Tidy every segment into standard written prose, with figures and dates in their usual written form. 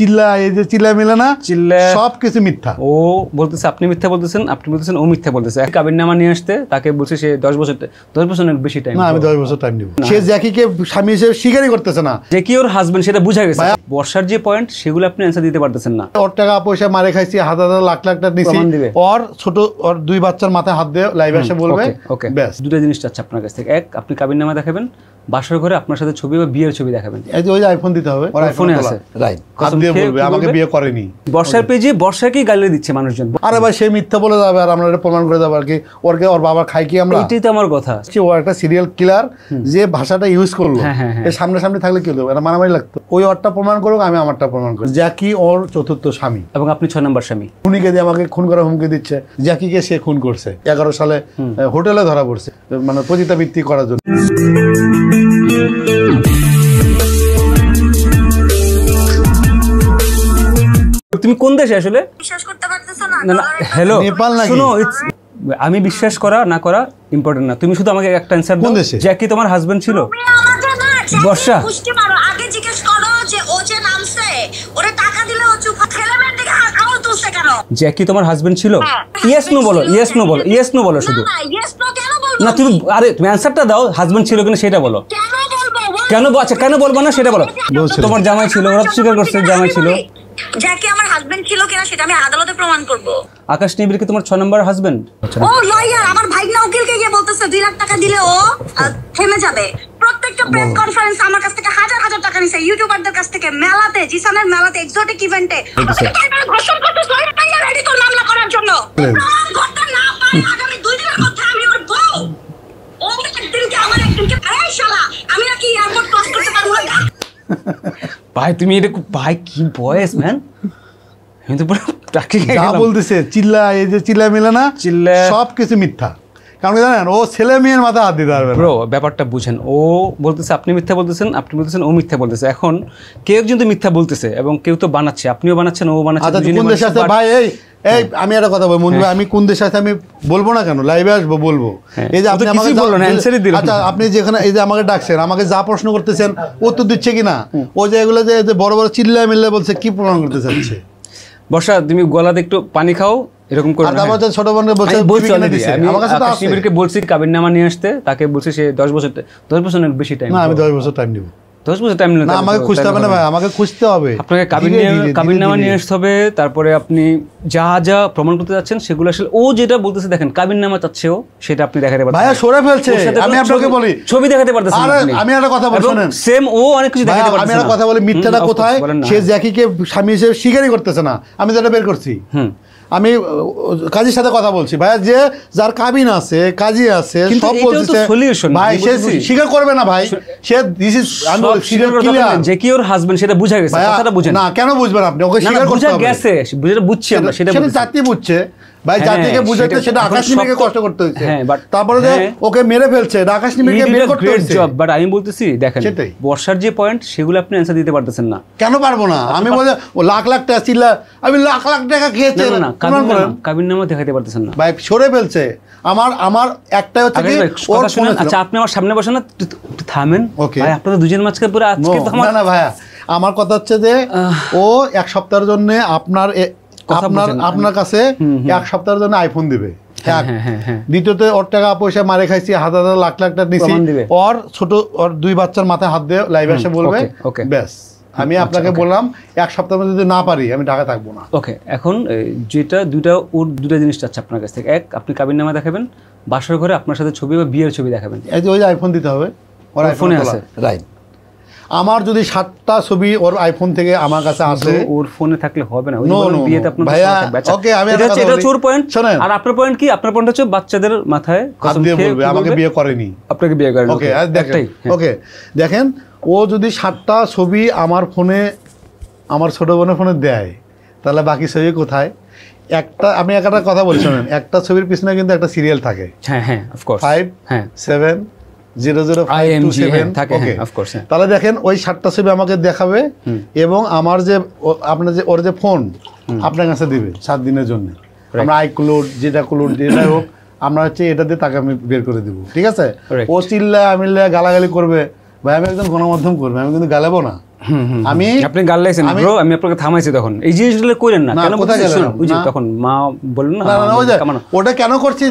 চিল্লা এই যে চিল্লা মিলে না চিল্লা সবকিছু মিথ্যা। ও বলতেছে আপনি মিথ্যা বলতেছেন, আপনি বলতেছেন ও মিথ্যা বলতেছে। কাবিননামা নিয়ে আসতে তাকে বলছে সে 10 বছরের বেশি টাইম। না আমি 10 বছর টাইম নিব। সে জ্যাকিকে স্বামী হিসেবে স্বীকারই করতেছে না। জ্যাকি ওর হাজবেন্ড সেটা বুঝা গেছে। বর্ষার যে পয়েন্ট সেগুলো আপনি অ্যানসার দিতে পারতেছেন না। ওর টাকা পয়সা মারে খাইছি, হাজার লাখ লাখ টাকা নিছি। ওর ছোট ওর 2 বাচ্চার মাথায় হাত দিয়ে লাইভে এসে বলবে ওকে ব্যাস। দুটো জিনিস চাচ্ছে আপনার কাছ থেকে। এক, আপনি কাবিননামা দেখাবেন, বাসর ঘরে আপনার সাথে ছবি বা বিয়ের ছবি দেখাবেন। এই যে ওই আইফোন দিতে হবে, ওর আইফোনে আছে রাইট। হাত দিয়ে বলবে আমাকে বিয়ে করেনি। বর্ষার পেজে বর্ষাকেই গালি দিচ্ছে মানুষজন। আরে ভাই সে মিথ্যা বলে যাবে আর আমরা এটা প্রমাণ করে দেব আর কি। ওর বাবা খাই কি আমরা? এটাই তো আমার কথা। ও একটা সিরিয়াল কিলার যে ভাষাটা ইউজ করলো এর সামনে সামনে থাকলে কি হলো, এটা মারামারি লাগতো। ওই ওরটা প্রমাণ করুক, আমি আমারটা প্রমাণ করি। জ্যাকি ওর চতুর্থ স্বামী এবং আপনি 6 নম্বর স্বামী। খুনিকে দিয়ে আমাকে খুন করার হুমকি দিচ্ছে। জ্যাকিকে সে খুন করছে 11 সালে হোটেলে ধরা পড়ছে, মানে পতিতাবৃত্তি করার জন্য। তুমি কোন দেশে আসলে? বিশ্বাস করতে পারতেছো না? না হ্যালো নেপাল নাকি? শুনো, আমি বিশ্বাস করা না করা ইম্পর্টেন্ট না। তুমি শুধু আমাকে একটা অ্যানসার দাও। জ্যাকি তোমার হাজবেন্ড ছিল? বর্ষা পুষ্টি মারো, আগে জিজ্ঞেস করো যে ও যে নামছে ওরে টাকা দিলে ও চুপ ছেলেমেয়ের দিকে আঙুল তুলছে কেন? জ্যাকি তোমার হাজবেন্ড ছিল? ইয়েস নো বলো, ইয়েস নো বলো, ইয়েস নো বলো শুধু। না ইয়েস নো কেন বলবো? না তুমি আরে তুমি অ্যানসারটা দাও, হাজবেন্ড ছিল কিনা সেটা বলো। কেন বলবো? কেন আচ্ছা কেন বলবো না সেটা বলো। তোমার জামাই ছিল, ওরা তো স্বীকার করছে জামাই ছিল। জ্যাকি আমার হাজবেন্ড ছিল কিনা সেটা আমি আদালতে প্রমাণ করব। আকাশ নিবিড় কি তোমার 6 নম্বর হাজবেন্ড? ও লয়ার আমার ভাইনা উকিলকে গিয়ে বলতেছে 2 লাখ টাকা দিলে ও থেমে যাবে। প্রত্যেকটা প্রেস কনফারেন্স আমার কাছ থেকে হাজার হাজার টাকা নিছে, ইউটিউবারদের কাছ থেকে, মেলাতে, জিসানের মেলাতে, এক্সোটিক ইভেন্টে ঘোষণা করতে সরকার রেডি তো মামলা করার জন্য। প্রমাণ করতে না পারে আগামী 2 দিনের মধ্যে আমি ওর বউ ও একদিনকে আমার একদিনকে এই শালা আমি নাকি এয়ারপোর্ট ক্রস করতে পারবো না। ভাই তুমি এটা ভাই কি ভয়েস ম্যান, আমি তো পুরো টাকি যা বলতেছে চিল্লা এই যে চিল্লা মিলে না চিল্লা সবকিছু মিথ্যা। কারণ জানেন ও ছেলে মেয়ের মাথায় হাত দিতে পারবে। ব্রো ব্যাপারটা বুঝেন, ও বলতেছে আপনি মিথ্যা বলতেছেন, আপনি বলতেছেন ও মিথ্যা বলতেছে। এখন কেউ কিন্তু মিথ্যা বলতেছে এবং কেউ তো বানাচ্ছে, আপনিও বানাচ্ছেন ও বানাচ্ছে। কোন দেশে আছে ভাই? এই আমি একটা কথা বলবো মঞ্জু ভাই, আমি কোন দেশে আছে আমি বলবো না কেন, লাইভে আসবো বলবো। এই যে আপনি আমাকে আচ্ছা আপনি যেখানে এই যে আমাকে ডাকছেন, আমাকে যা প্রশ্ন করতেছেন উত্তর দিচ্ছে কিনা, ও যে এগুলো যে বড় বড় চিল্লা মিল্লা বলছে কি প্রমাণ করতে চাচ্ছে? বর্ষা তুমি গলাতে একটু পানি খাও, এরকম করে। ছোট বোনকে বলছে আমার কাছে আকাশনিবিড়কে বলছি কাবিননামা নিয়ে আসতে, তাকে বলছে সে 10 বছরের বেশি টাইম। না আমি 10 বছর টাইম নিব। 10 বছর টাইম নিলে আমাকে খুঁজতে হবে না ভাই, আমাকে খুঁজতে হবে। আপনাকে কাবিননামা নিয়ে আসতে হবে, তারপরে আপনি যা যা প্রমাণ করতে যাচ্ছেন সেগুলো আসলে ও যেটা বলতেছে দেখেন কাবিননামা চাচ্ছে ও, সেটা আপনি দেখাতে পারবেন। ভাইয়া সরে ফেলছে, আমি আপনাকে বলি ছবি দেখাতে পারতেছেন না আপনি। আমি একটা কথা বলি শুনেন, সেম ও অনেক কিছু দেখাতে পারতেছে। আমি একটা কথা বলি, মিথ্যাটা কোথায়? সে জ্যাকিকে স্বামী হিসেবে স্বীকারই করতেছে না। আমি যেটা বের করছি, আমি কাজীর সাথে কথা বলছি ভাইয়া, যে যার কাবিন আছে, কাজী আছে, সব বলতেছে ভাই, সে স্বীকার করবে না ভাই। সে দিস ইজ যে কি ওর হাজবেন্ড সেটা বুঝা গেছে, কথাটা বুঝেন না। কেন বুঝবেন আপনি? ওকে স্বীকার করতে হবে। বুঝা গেছে, বুঝছি আমরা, সেটা জাতি বুঝছে ভাই, জাতিকে বুঝাতে সেটা আকাশনিবিড়কে কষ্ট করতে হচ্ছে। তারপরে যে ওকে মেরে ফেলছে, এটা আকাশনিবিড়কে বের করতে হচ্ছে। বাট আমি বলতেছি দেখেন বর্ষার যে পয়েন্ট সেগুলো আপনি অ্যানসার দিতে পারতেছেন না। কেন পারবো না? আমি বলে ও লাখ লাখ টাকা চিল্লা, আমি লাখ লাখ টাকা খেয়েছে না, কাবিননামা দেখাতে পারতেছেন না ভাই, সরে ফেলছে। আমার একটাই হচ্ছে কি, আচ্ছা আপনি আমার সামনে বসেন না, থামেন ভাই, আপনাদের দুজনের মাঝখানে পুরো আজকে তো আমার না ভাইয়া, আমার কথা হচ্ছে যে ও 1 সপ্তাহের জন্য আপনার কাছে 1 সপ্তাহের জন্য আইফোন দিবে। দ্বিতীয়ত ওর টাকা পয়সা মারে খাইছি, হাজার লাখ লাখ টাকা নিছি। ওর ছোট ওর 2 বাচ্চার মাথায় হাত দিয়ে লাইভে এসে বলবে ব্যাস। আমি আপনাকে বললাম 1 সপ্তাহের মধ্যে যদি না পারি আমি ঢাকা থাকবো না। ওকে, এখন যেটা ওর দুটা জিনিস চাচ্ছে আপনার কাছ থেকে। এক, আপনি কাবিননামা দেখাবেন, বাসর ঘরে আপনার সাথে ছবি বা বিয়ের ছবি দেখাবেন। এই যে ওই আইফোন দিতে হবে, ওর আইফোনে আছে রাইট। আমার যদি 7টা ছবি ওর আইফোন থেকে আমার কাছে আসে, ওর ফোনে থাকলে হবে না। ওই বিয়েতে আপনার ভাইয়া ওকে, আমি এটা চোর পয়েন্ট। আর আপনার পয়েন্ট কি? আপনার পয়েন্ট হচ্ছে বাচ্চাদের মাথায় কসম খেয়ে বলবে আমাকে বিয়ে করেনি, আপনাকে বিয়ে করেনি। ওকে ওকে, দেখেন ও যদি 7টা ছবি আমার ফোনে, আমার ছোট বোনের ফোনে দেয়, তাহলে বাকি ছবি কোথায়? আমি একটা কথা বলছি শুনেন, একটা ছবির পিছনে কিন্তু একটা সিরিয়াল থাকে। হ্যাঁ হ্যাঁ, অফ কোর্স 5 7 00527 থাকে। তাহলে দেখেন ওই 7টা ছবি আমাকে দেখাবে এবং আমার যে আপনার যে ওর যে ফোন আপনার কাছে দিবে 7 দিনের জন্য। আমরা আইক্লাউড যেটা হোক, আমরা হচ্ছে এটা দিয়ে তাকে আমি বের করে দিব, ঠিক আছে? ও চিল্লা মিল্লা গালাগালি করবে ভাই, আমি একজন গণমাধ্যম করবে, আমি কিন্তু গালাবো না। আমি আপনি গাল লাইছেন ব্রো, আমি আপনাকে থামাইছি তখন এই জিনিসগুলো করেন না কেন কোথায় গেলেন বুঝি তখন মা বললেন না ওটা কেন করছি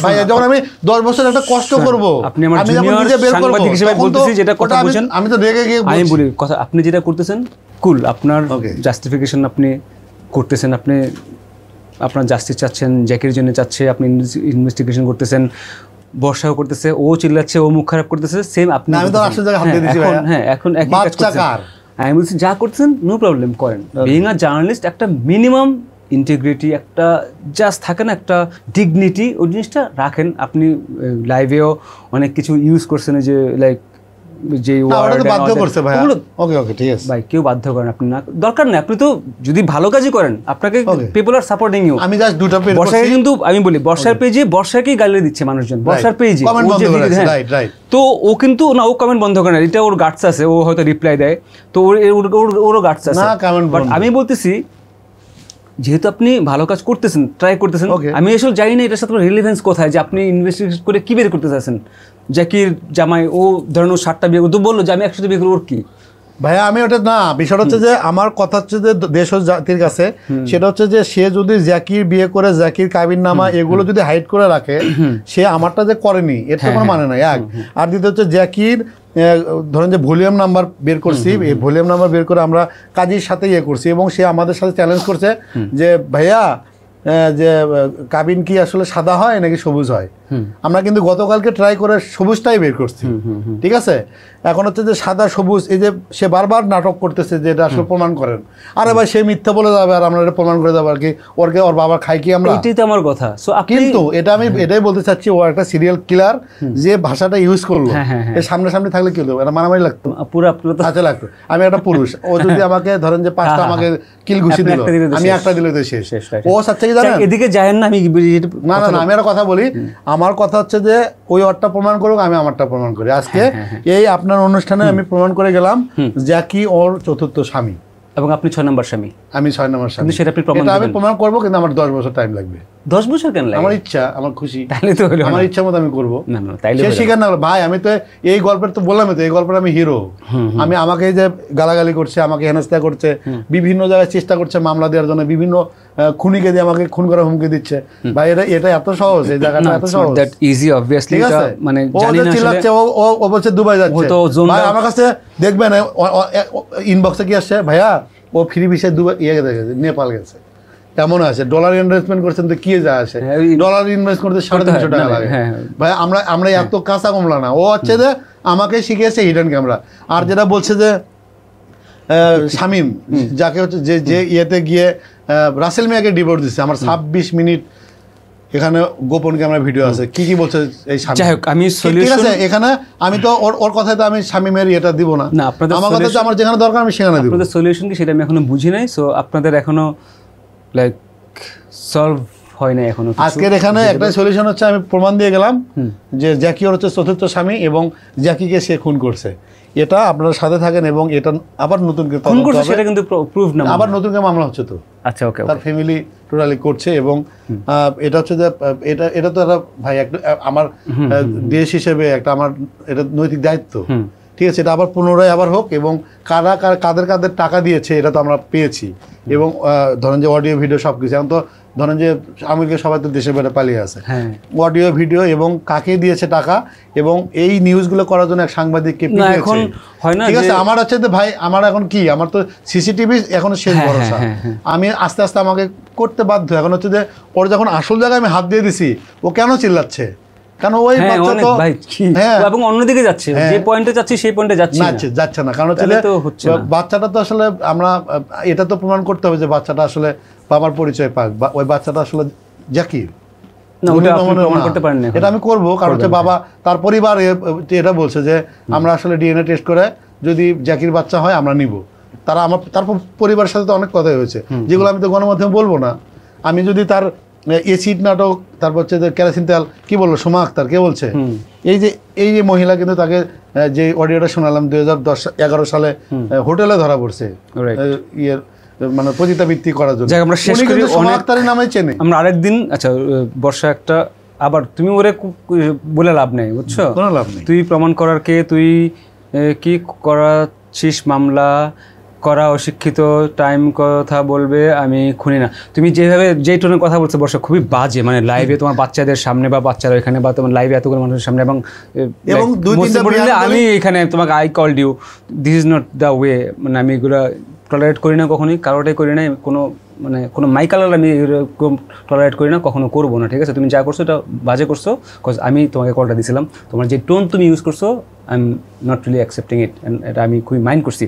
ভাই, যখন আমি 10 বছর একটা কষ্ট করব, আপনি আমার জুনিয়র সাংবাদিক হিসেবে বলতেছি যেটা কথা বুঝেন, আমি তো রেগে গিয়ে আমি বলি কথা, আপনি যেটা করতেছেন কুল, আপনার জাস্টিফিকেশন আপনি করতেছেন, আপনি আপনার জাস্টিস চাচ্ছেন, জ্যাকির জন্য চাচ্ছে, আপনি ইনভেস্টিগেশন করতেছেন, বর্ষাও করতেছে, ও চিল্লাচ্ছে, ও মুখ খারাপ করতেছে, সেম আপনি। আমি তো আসল জায়গায় হাত দিয়ে দিছি ভাই। হ্যাঁ, এখন একই কাজ করছেন। আমি বলছি যা করতেছেন নো প্রবলেম করেন। বিইং আ জার্নালিস্ট একটা মিনিমাম ইন্টিগ্রিটি, একটা জাস্ট থাকে না, একটা ডিগনিটি, ওই জিনিসটা রাখেন। আপনি লাইভেও অনেক কিছু ইউজ করছেন, যে লাইক যে বাধ্য করছে ভাই। ওকে ওকে ঠিক আছে ভাই, কেউ বাধ্য করেন আপনি না, দরকার নেই। আপনি তো যদি ভালো কাজই করেন, আপনাকে পিপল আর সাপোর্টিং ইউ। আমি জাস্ট দুটো পেজ বর্ষাকে কিন্তু আমি বলি বর্ষার পেজে বর্ষাকেই গালি দিচ্ছে মানুষজন, বর্ষার পেজে তো ও কিন্তু না, ও কমেন্ট বন্ধ করে না, এটা ওর গাটস আছে, ও হয়তো রিপ্লাই দেয়, তো ওরও গাটস আছে। বাট আমি বলতেছি যেহেতু আপনি ভালো কাজ করতেছেন, ট্রাই করতেছেন, আমি আসলে জানি না এটার সাথে রিলেভেন্স কোথায়, যে আপনি ইনভেস্টিগেশন করে কি বের করতে চাচ্ছেন। জ্যাকির জামাই ও ধরেন 60টা বিয়ে করতো, বললো যে আমি 100টা বিয়ে করবো, ওর কি ভাইয়া? আমি ওটা না, বিষয়টা হচ্ছে যে আমার কথা হচ্ছে যে দেশ ও জাতির কাছে, সেটা হচ্ছে যে সে যদি জ্যাকির বিয়ে করে, জ্যাকির কাবিননামা এগুলো যদি হাইড করে রাখে, সে আমারটা যে করেনি এর তো কোনো মানে নাই। এক আর দ্বিতীয় হচ্ছে জ্যাকির ধরেন যে ভলিউম নাম্বার বের করছি, এই ভলিউম নাম্বার বের করে আমরা কাজীর সাথে ইয়ে করছি, এবং সে আমাদের সাথে চ্যালেঞ্জ করছে যে ভাইয়া যে কাবিন কি আসলে সাদা হয় নাকি সবুজ হয়। আমরা কিন্তু গতকালকে ট্রাই করে সবুজটাই বের করছি, ঠিক আছে। এখন হচ্ছে যে সাদা সবুজ, এই যে সে বারবার নাটক করতেছে যে এটা আসলে প্রমাণ করেন, আরে ভাই সে মিথ্যা বলে যাবে আর আমরা এটা প্রমাণ করে যাবো আর কি, ওর বাবা খাই কি আমরা, এটাই তো আমার কথা। কিন্তু এটা আমি এটাই বলতে চাচ্ছি, ও একটা সিরিয়াল কিলার, যে ভাষাটা ইউজ করলো এর সামনে থাকলে কি হতো, এটা মারামারি লাগতো, পুরো আচ্ছা লাগতো। আমি একটা পুরুষ, ও যদি আমাকে ধরেন যে 5টা আমাকে কিল ঘুষি দিল, আমি একটা দিলে তো শেষ। ও চাচ্ছে কি জানেন, এদিকে যায় না, আমি না আমি একটা কথা বলি, আমার কথা হচ্ছে যে ওই ওরটা প্রমাণ করুক, আমি আমারটা প্রমাণ করি। আজকে এই আপনার অনুষ্ঠানে আমি প্রমাণ করে গেলাম জ্যাকি ওর 4র্থ স্বামী, এবং আপনি 6 নম্বর স্বামী, আমি 6 নম্বর স্বামী। সেটা আপনি প্রমাণ আমি প্রমাণ করবো, কিন্তু আমার 10 বছর টাইম লাগবে। 10 বছর কেন লাগবে? আমার ইচ্ছা, আমার খুশি, তাহলে তো হলো, আমার ইচ্ছা মতো আমি করবো। না না তাইলে সে স্বীকার না ভাই, আমি তো এই গল্পের তো বললাম, তো এই গল্পের আমি হিরো। আমি আমাকে যে গালাগালি করছে, আমাকে হেনস্থা করছে, বিভিন্ন জায়গায় চেষ্টা করছে মামলা দেওয়ার জন্য, বিভিন্ন খুনিকে দিয়ে আমাকে খুন করার হুমকি দিচ্ছে। ভাই এটা এত সহজ, এই জায়গাটা এত সহজ, দ্যাট ইজি অবভিয়াসলি। মানে জানি না, চিল্লাচ্ছে, ও বলছে দুবাই যাচ্ছে। ভাই আমার কাছে দেখবেন ইনবক্সে কি আসছে, ভাইয়া ও ফ্রি ভিসায় দুবাই গেছে, নেপাল গেছে, কেমন আছে, ডলার ইনভেস্টমেন্ট করছেন তো কি যা আসে, ডলার ইনভেস্ট করতে 350 টাকা লাগে। ভাই আমরা এত কাঁচা কমলা না। ও হচ্ছে যে আমাকে শিখিয়েছে হিডেন ক্যামেরা। আর যেটা বলছে যে শামীম, যাকে হচ্ছে যে ইয়েতে গিয়ে রাসেল মিয়াকে ডিভোর্স দিচ্ছে, আমার 26 মিনিট এখানে গোপন ক্যামেরা ভিডিও আছে, কি বলছে এই শামীম। যাই হোক, আমি সলিউশন এখানে আমি তো ওর কথায় তো আমি শামীমের এটা দিব না। আমার কথা হচ্ছে আমার যেখানে দরকার আমি সেখানে দিব। আপনাদের সলিউশন কি সেটা আমি এখনো বুঝি নাই। সো আপনাদের এখনো লাইক সলভ হয় না এখনো। আজকের এখানে একটা সলিউশন হচ্ছে, আমি প্রমাণ দিয়ে গেলাম যে জ্যাকি ওর হচ্ছে 4র্থ স্বামী, এবং জ্যাকিকে সে খুন করছে। এটা আপনারা সাথে থাকেন, এবং এটা আবার নতুন করে খুন করছে সেটা কিন্তু প্রুফ না, আবার নতুন করে মামলা হচ্ছে তো। আচ্ছা ওকে, তার ফ্যামিলি টোটালি করছে, এবং এটা হচ্ছে যে এটা তো একটা ভাই একটা আমার দেশ হিসেবে একটা আমার এটা নৈতিক দায়িত্ব, ঠিক আছে। এটা আবার পুনরায় আবার হোক, এবং কাদের টাকা দিয়েছে এটা তো আমরা পেয়েছি, এবং ধরেন যে অডিও ভিডিও সব কিছু। এখন তো ধরেন যে আমেরিকা সবাই তো দেশের বাইরে পালিয়ে আছে, অডিও ভিডিও এবং কাকে দিয়েছে টাকা, এবং এই নিউজগুলো করার জন্য এক সাংবাদিককে এখন হয় না, ঠিক আছে। আমার হচ্ছে যে ভাই আমার এখন কি, আমার তো সিসিটিভি এখন শেষ ভরসা, আমি আস্তে আস্তে আমাকে করতে বাধ্য। এখন হচ্ছে যে ওর যখন আসল জায়গায় আমি হাত দিয়ে দিছি, ও কেন চিল্লাচ্ছে, কারণ ওই বাচ্চা তো এবং অন্যদিকে যাচ্ছে, যে পয়েন্টে যাচ্ছে সেই পয়েন্টে যাচ্ছে না, কারণ হচ্ছে বাচ্চাটা তো আসলে আমরা এটা তো প্রমাণ করতে হবে যে বাচ্চাটা আসলে বাবার পরিচয় পাক, ওই বাচ্চাটা আসলে জ্যাকি, এটা আমি করবো। কারণ হচ্ছে বাবা তার পরিবার এটা বলছে যে আমরা আসলে ডিএনএ টেস্ট করে যদি জ্যাকির বাচ্চা হয় আমরা নিব। তার পরিবারের সাথে তো অনেক কথাই হয়েছে, যেগুলো আমি তো গণমাধ্যমে বলবো না। আমি যদি তার এসিড নাটক, তারপর হচ্ছে যে কেরোসিন তেল, কি বললো সোমা আক্তার, কে বলছে, এই যে মহিলা কিন্তু তাকে যে অডিওটা শোনালাম 2011 সালে হোটেলে ধরা পড়ছে ইয়ের মানে পতিতাবৃত্তি করার জন্য। আমরা শেষ করি, সোমা আক্তারের নামে চেনে। আমরা আরেকদিন, আচ্ছা বর্ষা একটা, আবার তুমি ওরে বলে লাভ নেই, বুঝছো, কোনো লাভ নেই। তুই প্রমাণ করার কে, তুই কি করা শীষ মামলা করা অশিক্ষিত টাইম কথা বলবে আমি খুনি না। তুমি যেভাবে যেই টোনের কথা বলছো বর্ষা খুবই বাজে, মানে লাইভে তোমার বাচ্চাদের সামনে বা বাচ্চারা এখানে বা তোমার লাইভে এতগুলো মানুষের সামনে এবং আমি এখানে তোমাকে I called you, this is not the way. মানে আমি এগুলো টলারেট করি না কখনোই, কারোটাই করি না, কোনো মাইকালার আমি এরকম টলারেট করি না, কখনো করবো না, ঠিক আছে? তুমি যা করছো এটা বাজে করছো, বিকজ আমি তোমাকে কলটা দিয়েছিলাম, তোমার যে টোন তুমি ইউজ করছো I am not really accepting it, এটা আমি খুবই মাইন্ড করছি।